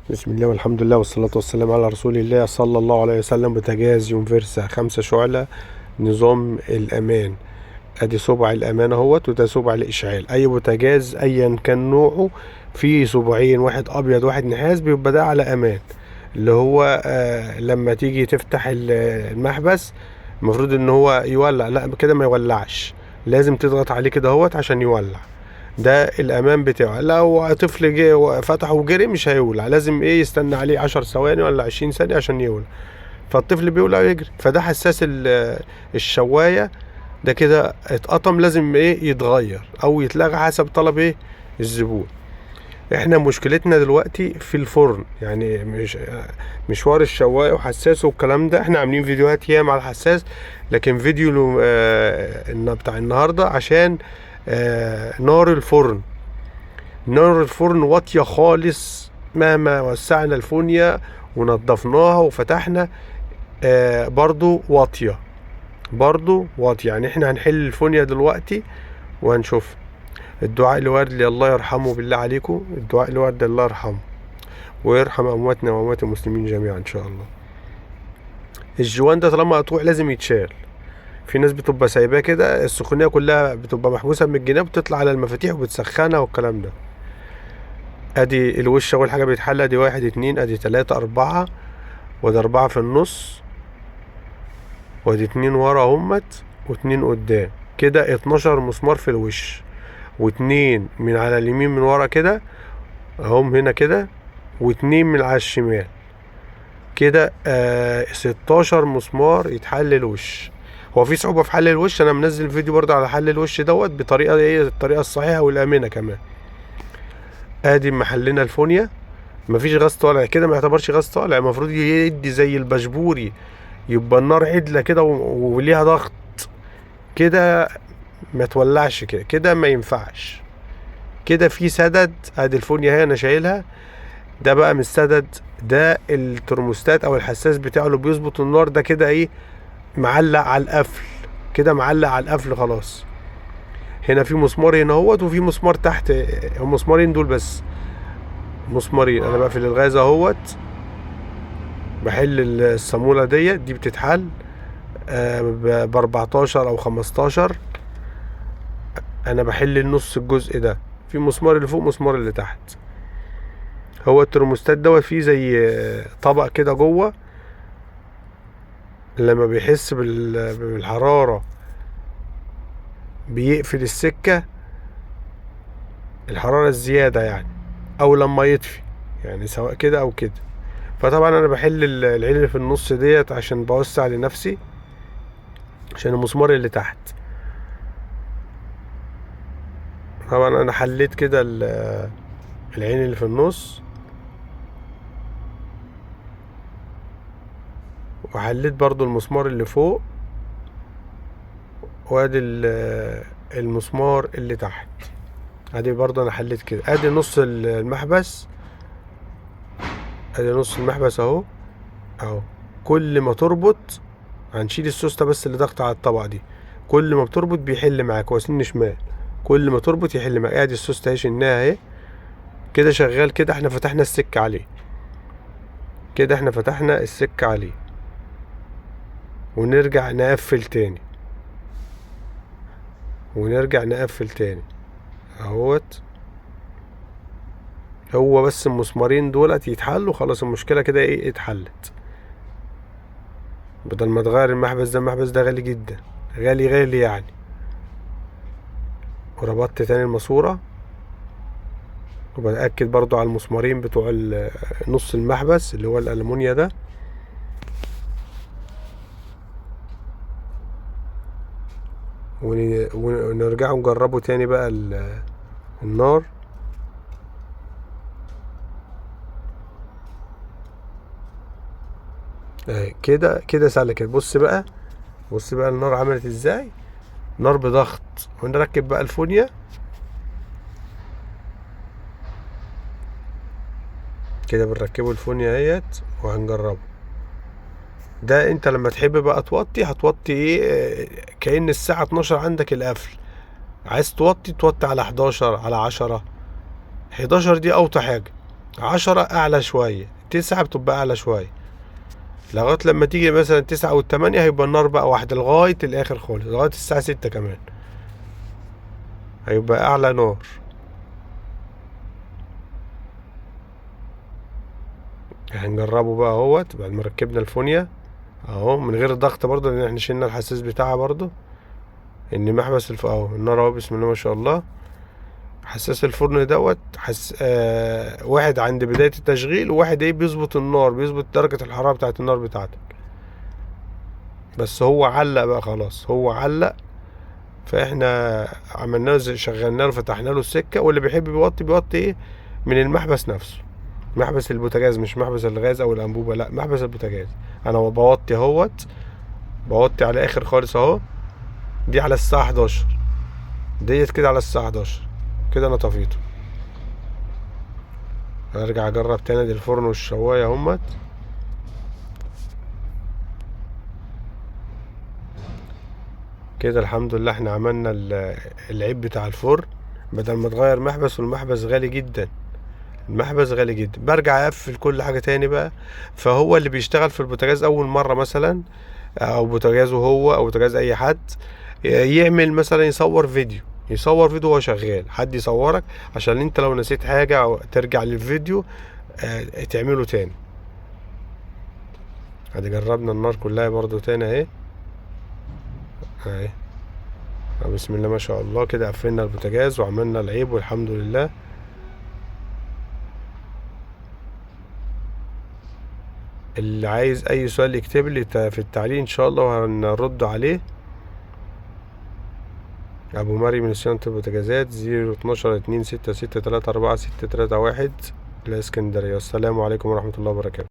بسم الله والحمد لله والصلاة والسلام على رسول الله صلى الله عليه وسلم. بوتاجاز يونفرسا 5 شعلة، نظام الأمان. ادي صبع الأمان اهوت، وده صبع الإشعال. أي بوتاجاز أيا كان نوعه فيه صباعين، واحد أبيض واحد نحاس، بيبقى ده على أمان. اللي هو لما تيجي تفتح المحبس المفروض ان هو يولع، لا كده ما يولعش، لازم تضغط عليه كده اهوت عشان يولع. ده الامان بتاعه. لو طفل جه فتحه وجري مش هيولع، لازم يستنى عليه 10 ثواني ولا 20 ثانية عشان يولع. فالطفل بيولع ويجري، فده حساس الشواية. ده كده اتقطم، لازم يتغير او يتلغى حسب طلب الزبون. احنا مشكلتنا دلوقتي في الفرن، يعني مش مشوار الشوايه وحساسه والكلام ده. احنا عاملين فيديوهات ياما على الحساس، لكن فيديو بتاع النهارده عشان نار الفرن. نار الفرن واطيه خالص، مهما وسعنا الفونيا ونضفناها وفتحنا برضو واطيه، يعني احنا هنحل الفونيا دلوقتي وهنشوف. الدعاء الوارد الله يرحمه، بالله عليكم الدعاء الوارد الله يرحمه ويرحم امواتنا واموات المسلمين جميعا ان شاء الله. الجوان ده طالما مقطوع لازم يتشال. في ناس بتبقى سايباه كده، السخونيه كلها بتبقى محبوسه من الجناب، بتطلع على المفاتيح وبتسخنها والكلام ده. ادي الوش اول حاجه بيتحل، ادي 1 2 ادي 3 4، وادي 4 في النص، وادي 2 ورا همت، و2 قدام. كده 12 مسمار في الوش، واتنين من على اليمين من ورا كده اهم هنا كده، واتنين من على الشمال كده. 16 مسمار يتحل الوش. هو في صعوبة في حل الوش، انا منزل فيديو برضه على حل الوش دوت بطريقة الطريقة الصحيحة والآمنة كمان. ادي محلنا الفونيا، مفيش غاز طالع كده، ما يعتبرش غاز طالع، المفروض يدي زي البشبوري، يبقى النار عدلة كده وليها ضغط كده، ما تولعش كده ما ينفعش. كده في سدد. ادي الفونيا هي انا شايلها، ده بقى مش سدد، ده الترموستات او الحساس بتاعه اللي بيظبط النار. ده كده معلق على القفل، كده معلق على القفل خلاص. هنا في مسمار هنا اهوت، وفي مسمار تحت، هم مسمارين دول بس، مسمارين. انا بقفل الغاز اهوت، بحل الصامولة دي بتتحل ب 14 او 15. انا بحل النص الجزء ده، في مسمار اللي فوق مسمار اللي تحت. هو الترموستات دوت فيه زي طبق كده جوه، لما بيحس بالحرارة بيقفل السكة، الحرارة الزيادة يعني، او لما يطفي، يعني سواء كده او كده. فطبعا انا بحل العين اللي في النص ديت عشان بوسع لنفسي، عشان المسمار اللي تحت. طبعا انا حليت كده العين اللي في النص، وحليت برضو المسمار اللي فوق، وادي المسمار اللي تحت. ادي برضو انا حليت كده. ادي نص المحبس، ادي نص المحبس اهو. كل ما تربط، هنشيل السوسته بس اللي ضغط على الطبقه دي، كل ما بتربط بيحل معاك، هو سن شمال، كل ما تربط يحل معاك. ادي السوسته اهي شلناها اهي، كده شغال. كده احنا فتحنا السكه عليه، كده احنا فتحنا السكه عليه. ونرجع نقفل تاني، ونرجع نقفل تاني اهوت. هو بس المسمارين دولت يتحلوا خلاص، المشكله كده اتحلت. بدل ما تغير المحبس ده، المحبس ده غالي جدا، غالي يعني. وربطت تاني الماسورة، وبتأكد برضو على المسمارين بتوع نص المحبس اللي هو الألمونيا ده. ونرجع نجربه تاني بقى النار. اهي كده سلكت. بص بقى النار عملت ازاي، نار بضغط. ونركب بقى الفونيا كده، بنركبه الفونيا اهيت وهنجربه. ده انت لما تحب بقى توطي، هتوطي كأن الساعة 12 عندك القفل. عايز توطي على 11 على 10. 11 دي اوطى حاجة، 10 اعلى شوية، 9 بتبقى اعلى شوية، لغاية لما تيجي مثلا 9 او 8 هيبقى النار بقى واحدة لغاية الاخر خالص، لغاية الساعة 6 كمان هيبقى اعلى نار. هنجربه بقى اهوت بعد ما ركبنا الفونيا اهو من غير ضغط برضه، لان احنا شلنا الحساس بتاعها برضه، ان محبس اهو النار اهو، بسم الله ما شاء الله. حساس الفرن دوت واحد عند بداية التشغيل، وواحد ايه بيظبط النار، بيظبط درجة الحرارة بتاعت النار بتاعتك. بس هو علق بقى خلاص، هو علق، فاحنا عملنا له شغلنا له، فتحنا له السكة، واللي بيحب بيوطي بيوطي ايه من المحبس نفسه، محبس البوتاجاز، مش محبس الغاز او الانبوبة، لا محبس البوتاجاز. انا بوطي اهوت، بوطي على اخر خالص اهو، دي على الساعة 11 ديت كده، على الساعة 11 كده انا طفيته. هرجع اجرب تاني، دي الفرن والشواية همت. كده الحمد لله احنا عملنا العيب بتاع الفرن، بدل ما تغير محبس، والمحبس غالي جدا، المحبس غالي جدا. برجع اقفل كل حاجة تاني بقى. فهو اللي بيشتغل في البوتاجاز اول مرة مثلا، او بوتاجازه هو او بوتاجاز اي حد، يعمل مثلا يصور فيديو، يصور فيديو وهو شغال، حد يصورك عشان انت لو نسيت حاجة او ترجع للفيديو تعمله تاني. ادي جربنا النار كلها برضو تاني اهي، اهي بسم الله ما شاء الله. كده قفلنا البوتاجاز وعملنا العيب والحمد لله. اللي عايز اي سؤال يكتب لي في التعليق ان شاء الله وهنرد عليه. ابو مريم من صيانة البوتاجازات 012 266 34 631 الاسكندرية. والسلام عليكم ورحمة الله وبركاته.